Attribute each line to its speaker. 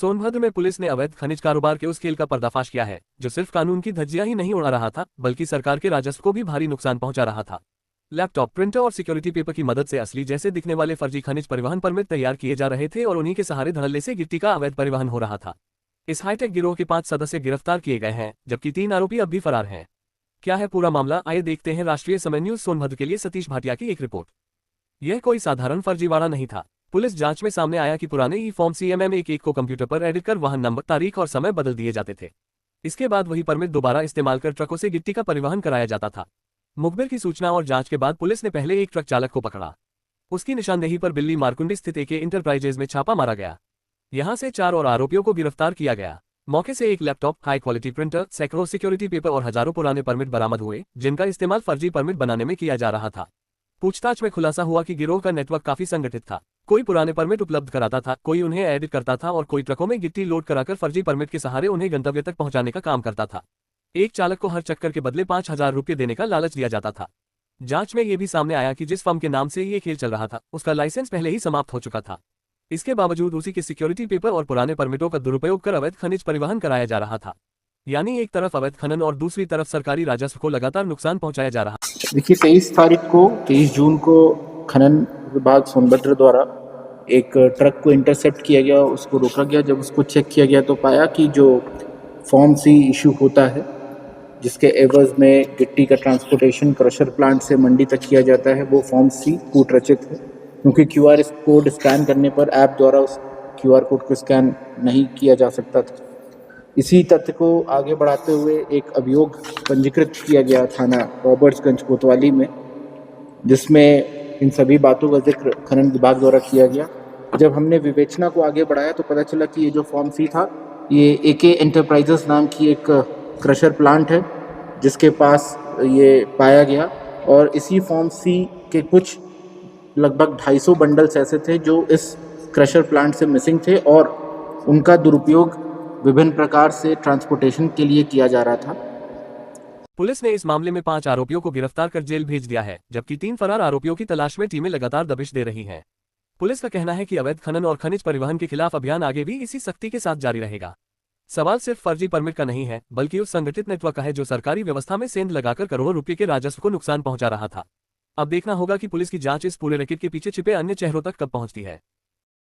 Speaker 1: सोनभद्र में पुलिस ने अवैध खनिज कारोबार के उस खेल का पर्दाफाश किया है जो सिर्फ कानून की धज्जियां ही नहीं उड़ा रहा था बल्कि सरकार के राजस्व को भी भारी नुकसान पहुंचा रहा था। लैपटॉप, प्रिंटर और सिक्योरिटी पेपर की मदद से असली जैसे दिखने वाले फर्जी खनिज परिवहन परमिट तैयार किए जा रहे थे और उन्हीं के सहारे धड़ल्ले से गिट्टी का अवैध परिवहन हो रहा था। इस हाईटेक गिरोह के 5 सदस्य गिरफ्तार किए गए हैं जबकि 3 आरोपी अब भी फरार हैं। क्या है पूरा मामला, आइए देखते हैं। राष्ट्रीय समय न्यूज सोनभद्र के लिए सतीश भाटिया की एक रिपोर्ट। यह कोई साधारण फर्जीवाड़ा नहीं था। पुलिस जांच में सामने आया कि पुराने ई फॉर्म CMM 11 को कंप्यूटर पर एडिट कर वाहन नंबर, तारीख और समय बदल दिए जाते थे। इसके बाद वही परमिट दोबारा इस्तेमाल कर ट्रकों से गिट्टी का परिवहन कराया जाता था। मुखबिर की सूचना और जांच के बाद पुलिस ने पहले एक ट्रक चालक को पकड़ा। उसकी निशानदेही पर बिल्ली मारकुंडी स्थित AK इंटरप्राइजेज में छापा मारा गया। यहां से 4 और आरोपियों को गिरफ्तार किया गया। मौके से एक लैपटॉप, हाई क्वालिटी प्रिंटर, सैकड़ों सिक्योरिटी पेपर और हजारों पुराने परमिट बरामद हुए जिनका इस्तेमाल फर्जी परमिट बनाने में किया जा रहा था। पूछताछ में खुलासा हुआ कि गिरोह का नेटवर्क काफी संगठित था। कोई पुराने परमिट उपलब्ध कराता था, कोई उन्हें एडिट करता था और कोई ट्रकों में गिट्टी लोड कराकर फर्जी परमिट के सहारे उन्हें गंतव्य तक पहुंचाने का काम करता था। एक चालक को हर चक्कर के बदले 5,000 रुपये देने का लालच दिया जाता था। जांच में यह भी सामने आया कि जिस फर्म के नाम से ये खेल चल रहा था उसका लाइसेंस पहले ही समाप्त हो चुका था। इसके बावजूद उसी के सिक्योरिटी पेपर और पुराने परमिटों का दुरुपयोग कर अवैध खनिज परिवहन कराया जा रहा था। यानी एक तरफ अवैध खनन और दूसरी तरफ सरकारी राजस्व को लगातार नुकसान पहुंचाया जा रहा।
Speaker 2: देखिए 23 जून को खनन विभाग सोनभद्र द्वारा एक ट्रक को इंटरसेप्ट किया गया, उसको रोका गया। जब उसको चेक किया गया तो पाया कि जो फॉर्म C इशू होता है जिसके एवज में गिट्टी का ट्रांसपोर्टेशन क्रशर प्लांट से मंडी तक किया जाता है, वो फॉर्म C कूट रचित है, क्योंकि QR कोड स्कैन करने पर ऐप द्वारा उस QR कोड को स्कैन नहीं किया जा सकता था। इसी तथ्य को आगे बढ़ाते हुए एक अभियोग पंजीकृत किया गया थाना रॉबर्ट्सगंज कोतवाली में, जिसमें इन सभी बातों का जिक्र खनन विभाग द्वारा किया गया। जब हमने विवेचना को आगे बढ़ाया तो पता चला कि ये जो फॉर्म C था ये AK एंटरप्राइजेस नाम की एक क्रशर प्लांट है जिसके पास ये पाया गया, और इसी फॉर्म C के कुछ लगभग 250 बंडल्स ऐसे थे जो इस क्रशर प्लांट से मिसिंग थे और उनका दुरुपयोग विभिन्न प्रकार से ट्रांसपोर्टेशन के लिए किया जा रहा था।
Speaker 1: पुलिस ने इस मामले में 5 आरोपियों को गिरफ्तार कर जेल भेज दिया है जबकि 3 फरार आरोपियों की तलाश में टीमें लगातार दबिश दे रही हैं। पुलिस का कहना है कि अवैध खनन और खनिज परिवहन के खिलाफ अभियान आगे भी इसी सख्ती के साथ जारी रहेगा। सवाल सिर्फ फर्जी परमिट का नहीं है बल्कि उस संगठित नेटवर्क का है जो सरकारी व्यवस्था में सेंध लगाकर करोड़ों रुपए के राजस्व को नुकसान पहुंचा रहा था। अब देखना होगा कि पुलिस की जांच इस पूरे रैकेट के पीछे छिपे अन्य चेहरों तक कब पहुंचती है।